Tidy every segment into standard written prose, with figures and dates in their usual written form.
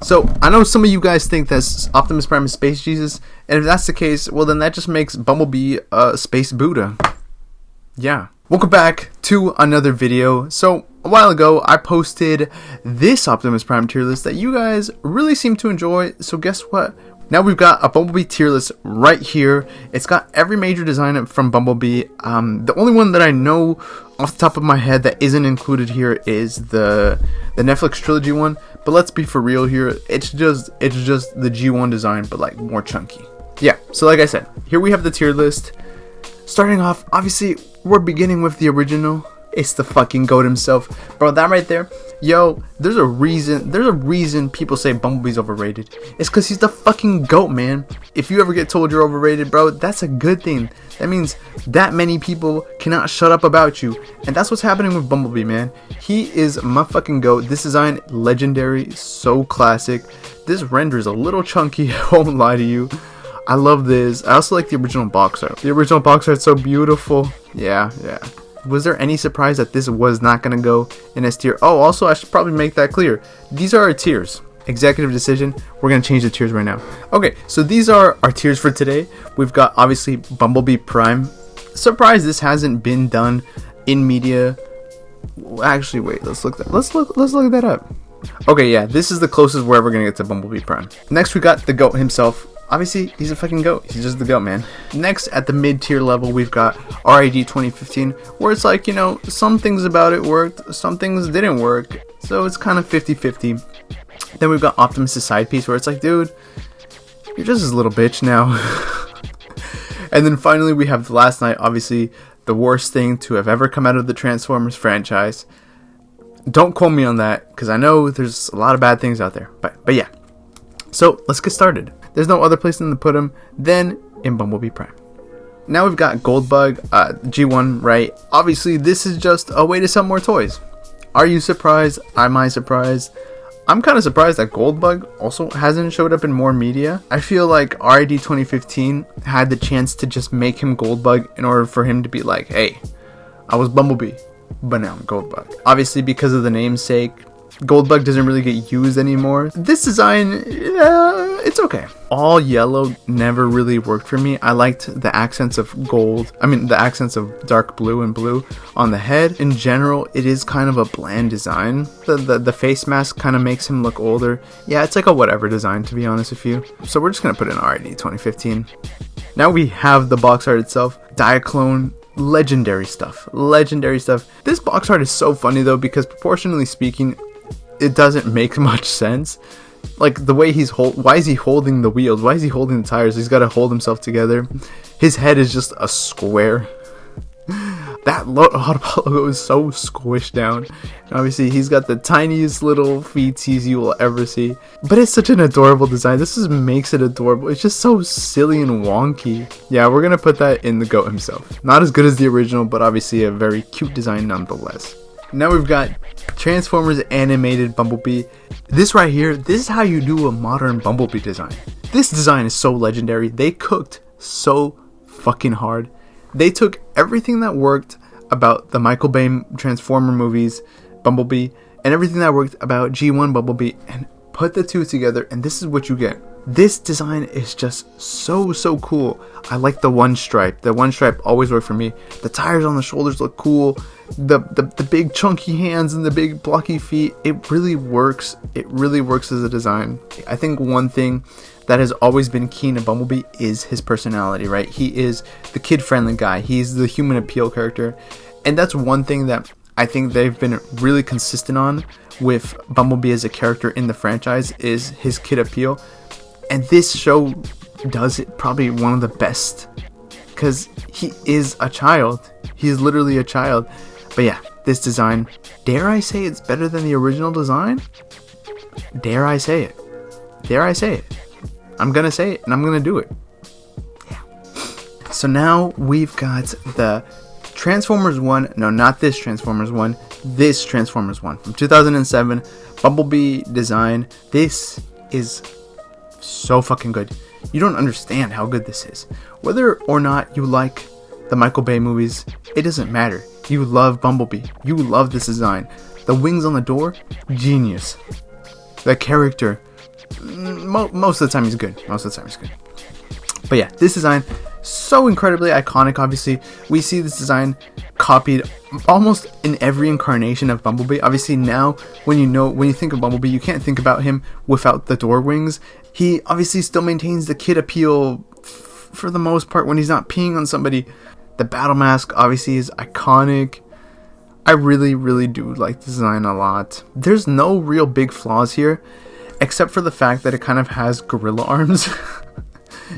So I know some of you guys think that Optimus Prime is Space Jesus, and if that's the case, well then that just makes Bumblebee Space Buddha. Yeah. Welcome back to another video. So a while ago I posted this Optimus Prime tier list that you guys really seem to enjoy. So guess what? Now we've got a Bumblebee tier list right here. It's got every major design from Bumblebee. The only one that I know off the top of my head that isn't included here is the Netflix trilogy one. But let's be for real here. It's just the G1 design, but like more chunky. Yeah. So like I said, here we have the tier list. Starting off, obviously, we're beginning with the original. It's the fucking GOAT himself. Bro, that right there. Yo, there's a reason people say Bumblebee's overrated. It's because he's the fucking GOAT, man. If you ever get told you're overrated, bro, that's a good thing. That means that many people cannot shut up about you. And that's what's happening with Bumblebee, man. He is my fucking GOAT. This design, legendary, so classic. This render is a little chunky, I won't lie to you. I love this. I also like the original box art. The original box art's so beautiful. Yeah. Was there any surprise that this was not going to go in S tier? Oh, also, I should probably make that clear. These are our tiers. Executive decision. We're going to change the tiers right now. Okay, so these are our tiers for today. We've got, obviously, Bumblebee Prime. Surprised this hasn't been done in media. Actually, wait. Let's look that up. Okay, yeah. This is the closest we're ever going to get to Bumblebee Prime. Next, we got the GOAT himself. Obviously, he's a fucking GOAT. He's just the GOAT, man. Next, at the mid-tier level, we've got RID 2015, where it's like, you know, some things about it worked, some things didn't work, so it's kind of 50-50. Then we've got Optimus' side piece, where it's like, dude, you're just this little bitch now. And then finally, we have the Last Night, obviously, the worst thing to have ever come out of the Transformers franchise. Don't quote me on that, because I know there's a lot of bad things out there, but yeah. So, let's get started. There's no other place to put him than in Bumblebee Prime. Now we've got Goldbug, G1, right? Obviously, this is just a way to sell more toys. Are you surprised? Am I surprised? I'm kind of surprised that Goldbug also hasn't showed up in more media. I feel like RID 2015 had the chance to just make him Goldbug in order for him to be like, hey, I was Bumblebee, but now I'm Goldbug. Obviously, because of the namesake, Goldbug doesn't really get used anymore. This design, it's okay. All yellow never really worked for me. I liked the accents of gold. The accents of dark blue and blue on the head. In general, it is kind of a bland design. The face mask kind of makes him look older. Yeah, it's like a whatever design, to be honest with you. So we're just going to put in RID 2015. Now we have the box art itself. Diaclone. Legendary stuff. This box art is so funny though, because proportionally speaking, it doesn't make much sense. Like the way why is he holding the wheels? Why is he holding the tires? He's got to hold himself together. His head is just a square. That Autobot logo is so squished down. And obviously, he's got the tiniest little feetsies you will ever see. But it's such an adorable design. This just makes it adorable. It's just so silly and wonky. Yeah, we're going to put that in the GOAT himself. Not as good as the original, but obviously a very cute design nonetheless. Now we've got Transformers animated Bumblebee. This right here, this is how you do a modern Bumblebee design. This design is so legendary. They cooked so fucking hard. They took everything that worked about the Michael Bay Transformer movies, Bumblebee, and everything that worked about G1 Bumblebee and put the two together, and this is what you get. This design is just so cool. I like the one stripe. The one stripe always worked for me. The tires on the shoulders look cool. The big chunky hands and the big blocky feet. It really works. It really works as a design. I think one thing that has always been key to Bumblebee is his personality, right? He is the kid-friendly guy. He's the human appeal character. And that's one thing that I think they've been really consistent on with Bumblebee as a character in the franchise is his kid appeal. And this show does it probably one of the best because he is a child. He is literally a child. But yeah, this design, dare I say it's better than the original design? Dare I say it? I'm going to say it and I'm going to do it. Yeah. So now we've got the Transformers 1. No, not this Transformers 1. This Transformers 1 from 2007. Bumblebee design. This is so fucking good. You don't understand how good this is. Whether or not you like the Michael Bay movies, it doesn't matter. You love Bumblebee. You love this design. The wings on the door, genius. The character, Most of the time he's good. But yeah, this design, so incredibly iconic. Obviously, we see this design copied almost in every incarnation of Bumblebee. Obviously, now when you think of Bumblebee, you can't think about him without the door wings. He obviously still maintains the kid appeal for the most part when he's not peeing on somebody. The battle mask obviously is iconic. I really do like the design a lot. There's no real big flaws here, except for the fact that it kind of has gorilla arms.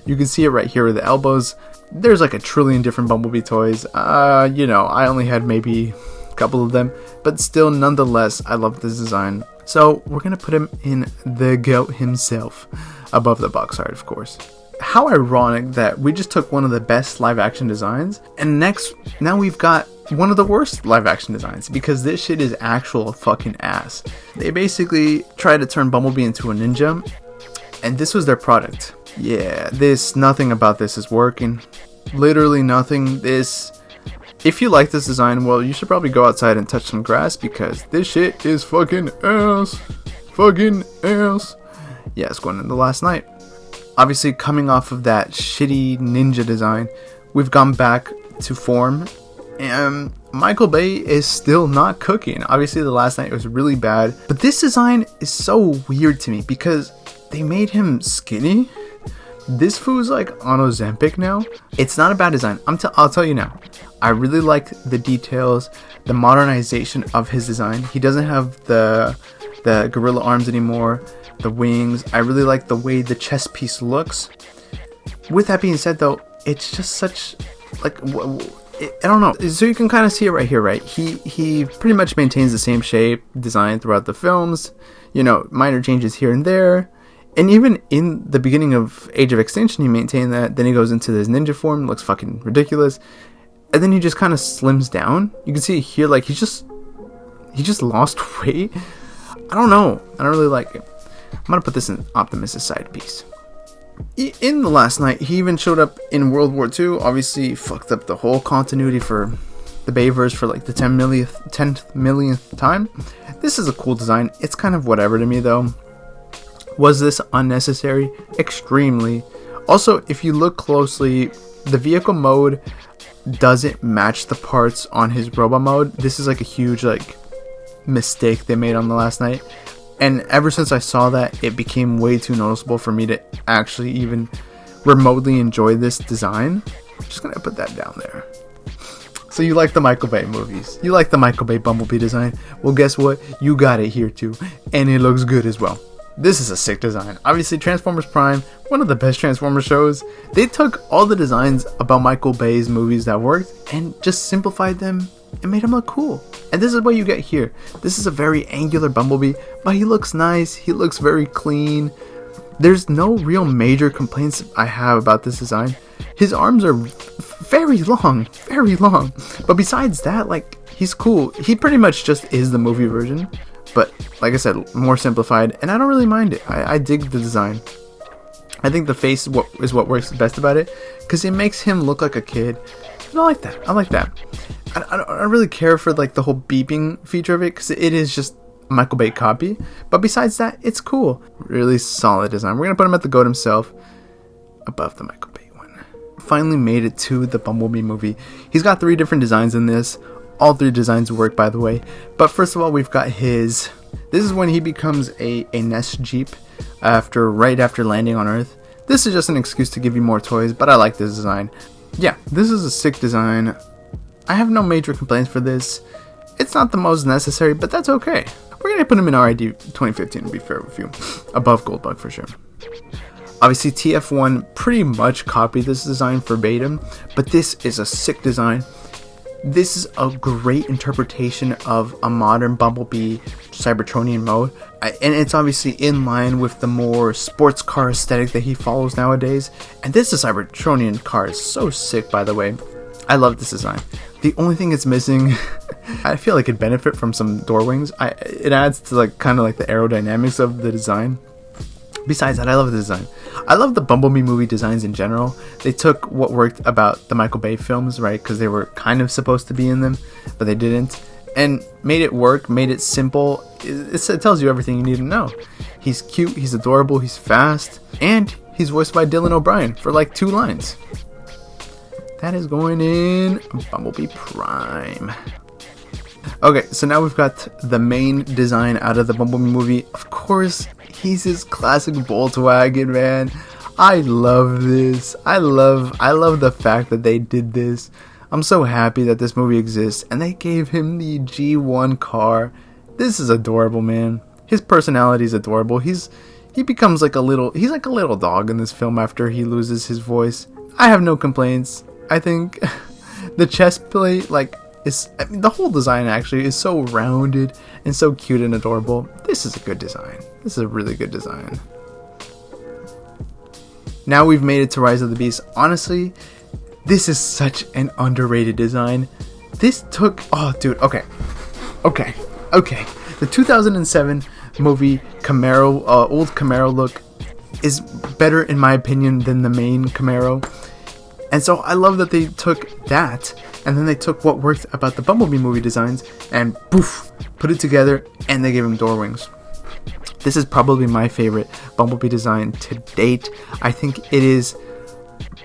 You can see it right here with the elbows. There's like a trillion different Bumblebee toys. I only had maybe a couple of them, but still, nonetheless, I love this design. So we're gonna put him in the goat himself, above the box art, of course. How ironic that we just took one of the best live action designs, and now we've got one of the worst live action designs, because this shit is actual fucking ass. They basically tried to turn Bumblebee into a ninja, and this was their product. Yeah, nothing about this is working. Literally nothing. If you like this design, well, you should probably go outside and touch some grass, because this shit is fucking ass. Fucking ass. Yeah, it's going into last night. Obviously, coming off of that shitty ninja design, we've gone back to form, and Michael Bay is still not cooking. Obviously, the last night was really bad, but this design is so weird to me because they made him skinny. This fool's like on Ozempic now. It's not a bad design. I'll tell you now. I really like the details, the modernization of his design. He doesn't have the gorilla arms anymore, the wings. I really like the way the chest piece looks. With that being said, though, it's just such like I don't know. So you can kind of see it right here, right? He pretty much maintains the same shape, design throughout the films. Minor changes here and there. And even in the beginning of Age of Extinction, he maintained that. Then he goes into this ninja form, looks fucking ridiculous. And then he just kind of slims down. You can see here, like, he just lost weight. I don't know. I don't really like it. I'm going to put this in Optimus' side piece. In the last night, he even showed up in World War II. Obviously, fucked up the whole continuity for the Bayverse for like the 10th millionth time. This is a cool design. It's kind of whatever to me, though. Was this unnecessary? Extremely. Also, if you look closely, the vehicle mode doesn't match the parts on his robot mode. This is like a huge mistake they made on the last night. And ever since I saw that, it became way too noticeable for me to actually even remotely enjoy this design. I'm just gonna put that down there. So you like the Michael Bay movies. You like the Michael Bay Bumblebee design. Well, guess what? You got it here too. And it looks good as well. This is a sick design. Obviously, Transformers Prime, one of the best Transformers shows. They took all the designs about Michael Bay's movies that worked and just simplified them and made them look cool. And this is what you get here. This is a very angular Bumblebee, but he looks nice. He looks very clean. There's no real major complaints I have about this design. His arms are very long. But besides that, he's cool. He pretty much just is the movie version. But like I said, more simplified, and I don't really mind it. I dig the design. I think the face is what works best about it, because it makes him look like a kid. And I like that. I don't really care for the whole beeping feature of it, because it is just a Michael Bay copy. But besides that, it's cool. Really solid design. We're gonna put him at the goat himself, above the Michael Bay one. Finally made it to the Bumblebee movie. He's got 3 different designs in this. All 3 designs work, by the way. But first of all, we've got this is when he becomes a Nest Jeep right after landing on Earth. This is just an excuse to give you more toys, but I like this design. Yeah, this is a sick design. I have no major complaints for this. It's not the most necessary, but that's okay. We're going to put him in RID 2015, to be fair with you. Above Goldbug for sure. Obviously, TF1 pretty much copied this design verbatim, but this is a sick design. This is a great interpretation of a modern Bumblebee Cybertronian mode, and it's obviously in line with the more sports car aesthetic that he follows nowadays. And this Cybertronian car is so sick, by the way. I love this design. The only thing it's missing, I feel like it'd benefit from some door wings. It adds to kind of the aerodynamics of the design. Besides that, I love the design. I love the Bumblebee movie designs in general. They took what worked about the Michael Bay films, right? Because they were kind of supposed to be in them, but they didn't. and made it work, made it simple. It tells you everything you need to know. He's cute, he's adorable, he's fast, and he's voiced by Dylan O'Brien for like 2 lines. That is going in Bumblebee Prime. Okay, so now we've got the main design out of the Bumblebee movie. Of course, he's his classic Volkswagen, man. I love this. I love the fact that they did this. I'm so happy that this movie exists, and they gave him the G1 car. This is adorable, man. His personality is adorable. He becomes like a little dog in this film after he loses his voice. I have no complaints. I think the chest plate, the whole design actually is so rounded and so cute and adorable. This is a good design. This is a really good design. Now we've made it to Rise of the Beast. Honestly, this is such an underrated design. This took... Oh, dude. Okay. The 2007 movie Camaro, old Camaro look is better in my opinion than the main Camaro. And so I love that they took that and then they took what worked about the Bumblebee movie designs and poof, put it together, and they gave him door wings. This is probably my favorite Bumblebee design to date. I think it is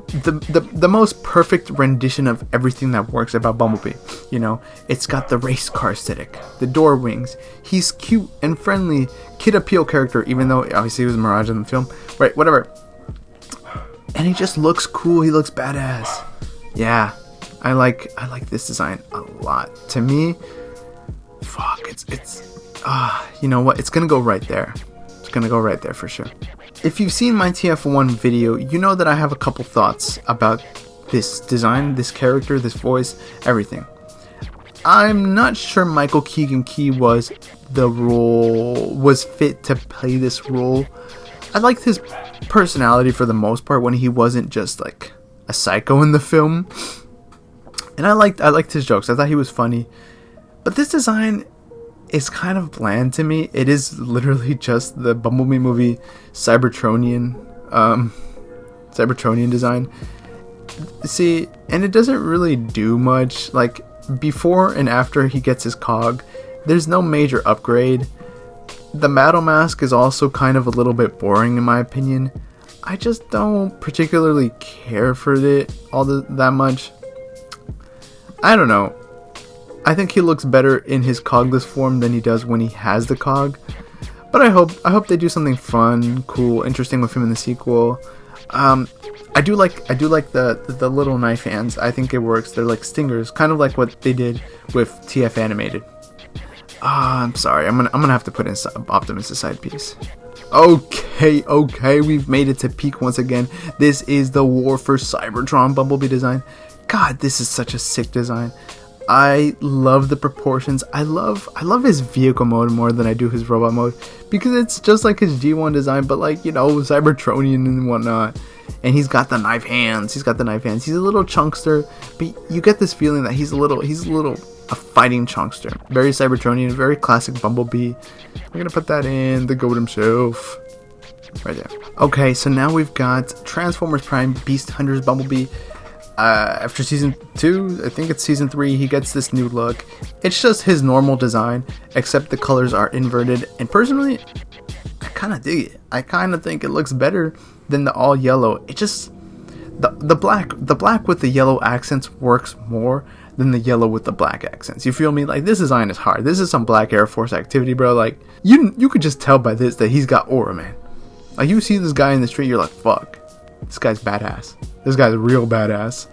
the most perfect rendition of everything that works about Bumblebee. You know, it's got the race car aesthetic, the door wings. He's cute and friendly, kid appeal character, even though obviously he was Mirage in the film. Right, whatever. And he just looks cool. He looks badass. Yeah, I like this design a lot. To me, fuck, you know what? It's gonna go right there. It's gonna go right there for sure. If you've seen my TF1 video, you know that I have a couple thoughts about this design, this character, this voice, everything. I'm not sure Michael Keegan Key was fit to play this role. I liked his personality for the most part when he wasn't just like a psycho in the film. And I liked his jokes. I thought he was funny. But this design is kind of bland to me. It is literally just the Bumblebee movie Cybertronian design. See, and it doesn't really do much. Like, before and after he gets his cog, there's no major upgrade. The Battle Mask is also kind of a little bit boring in my opinion. I just don't particularly care for it that much. I don't know. I think he looks better in his cogless form than he does when he has the cog. But I hope they do something fun, cool, interesting with him in the sequel. I do like the little knife hands. I think it works. They're like stingers, kind of like what they did with TF Animated. I'm sorry. I'm gonna have to put in Optimus' side piece. Okay, we've made it to peak once again. This is the War for Cybertron Bumblebee design. God, this is such a sick design. I love the proportions. I love his vehicle mode more than I do his robot mode, because it's just like his G1 design, but like, you know, Cybertronian and whatnot. And he's got the knife hands. He's a little chunkster, but you get this feeling that he's a fighting chunkster. Very Cybertronian, very classic Bumblebee. We're gonna put that in the goat himself. Right there. Okay, so now we've got Transformers Prime Beast Hunters Bumblebee. After season 2, I think it's season 3, he gets this new look. It's just his normal design, except the colors are inverted. And personally, I kind of dig it. I kind of think it looks better than the all yellow. It just, the black with the yellow accents works more than the yellow with the black accents. You feel me? Like, this design is hard. This is some Black Air Force activity, bro. Like, you could just tell by this that he's got aura, man. Like, you see this guy in the street, you're like, fuck, this guy's badass. This guy's real badass.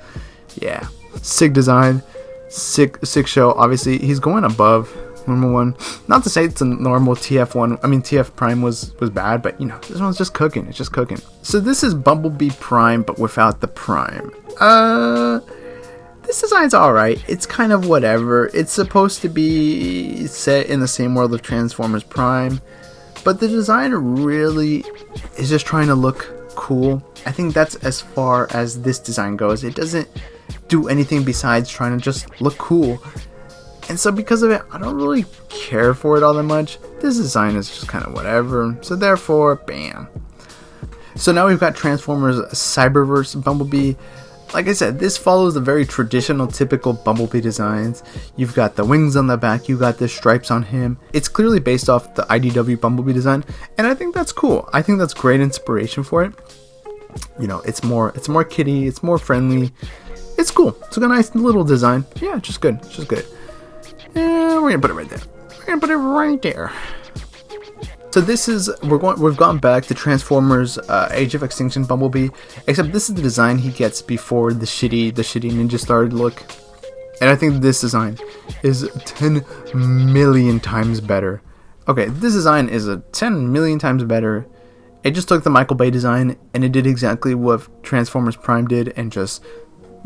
Yeah. Sick design. Sick show. Obviously, he's going above normal one. Not to say it's a normal TF1. I mean, TF Prime was bad, but, you know, this one's just cooking. It's just cooking. So this is Bumblebee Prime, but without the Prime. This design's alright. It's kind of whatever. It's supposed to be set in the same world of Transformers Prime, but the design really is just trying to look cool. I think that's as far as this design goes. It doesn't do anything besides trying to just look cool. And so because of it, I don't really care for it all that much. This design is just kind of whatever. So therefore, bam. So now we've got Transformers Cyberverse Bumblebee. Like I said, this follows the very traditional, typical Bumblebee designs. You've got the wings on the back, you got the stripes on him. It's clearly based off the IDW Bumblebee design, and I think that's cool. I think that's great inspiration for it. You know, it's more kitty, it's more friendly. It's cool. It's a nice little design. Yeah, just good. It's just good. And we're gonna put it right there. We're gonna put it right there. So this is, we've gone back to Transformers Age of Extinction Bumblebee, except this is the design he gets before the shitty Ninja Star look. And I think this design is 10 million times better. Okay, this design is a 10 million times better. It just took the Michael Bay design and it did exactly what Transformers Prime did and just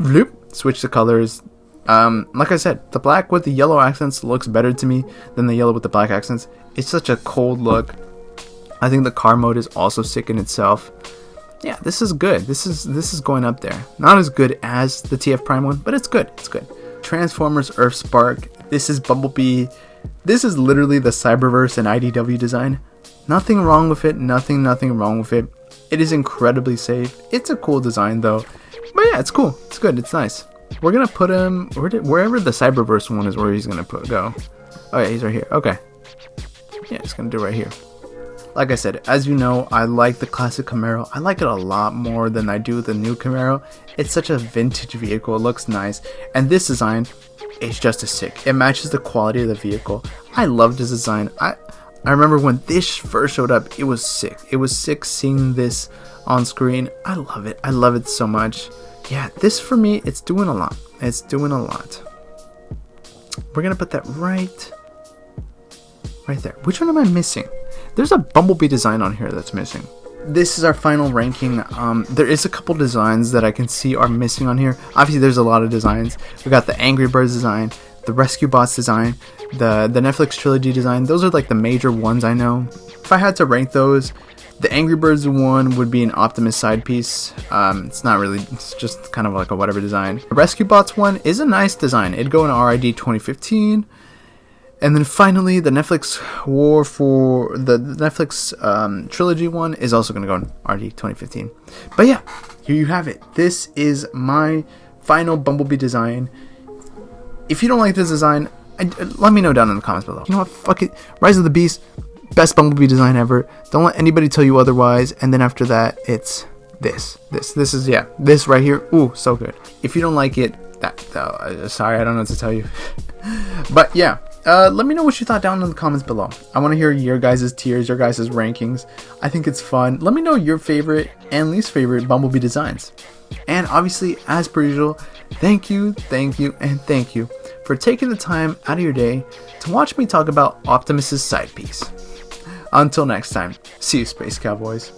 bloop, switched the colors. Like I said, the black with the yellow accents looks better to me than the yellow with the black accents. It's such a cold look. I think the car mode is also sick in itself. Yeah, this is good. This is going up there. Not as good as the TF Prime one, but it's good. It's good. Transformers Earth Spark. This is Bumblebee. This is literally the Cyberverse and IDW design. Nothing wrong with it. Nothing wrong with it. It is incredibly safe. It's a cool design though. But yeah, it's cool. It's good. It's nice. We're gonna put him wherever the Cyberverse one is where he's gonna go. Oh yeah, he's right here. Okay. Yeah, it's gonna do right here. Like I said, as you know, I like the classic Camaro. I like it a lot more than I do the new Camaro. It's such a vintage vehicle. It looks nice. And this design is just as sick. It matches the quality of the vehicle. I love this design. I remember when this first showed up, it was sick. It was sick seeing this on screen. I love it. I love it so much. Yeah, this for me, it's doing a lot. It's doing a lot. We're gonna put that right there. Which one am I missing? There's a Bumblebee design on here that's missing. This is our final ranking. There is a couple designs that I can see are missing on here. Obviously, there's a lot of designs. We got the Angry Birds design, the Rescue Bots design, the Netflix trilogy design. Those are like the major ones I know. If I had to rank those, the Angry Birds one would be an Optimus side piece. It's not really, it's just kind of like a whatever design. The Rescue Bots one is a nice design. It'd go in RID 2015. And then finally, the Netflix trilogy one is also going to go in RD 2015. But yeah, here you have it. This is my final Bumblebee design. If you don't like this design, let me know down in the comments below. You know what? Fuck it. Rise of the Beast, best Bumblebee design ever. Don't let anybody tell you otherwise. And then after that, it's this is, yeah, this right here. Ooh, so good. If you don't like it, sorry, I don't know what to tell you. But yeah. Let me know what you thought down in the comments below. I want to hear your guys' tiers, your guys' rankings. I think it's fun. Let me know your favorite and least favorite Bumblebee designs. And obviously, as per usual, thank you for taking the time out of your day to watch me talk about Optimus's side piece. Until next time, see you, Space Cowboys.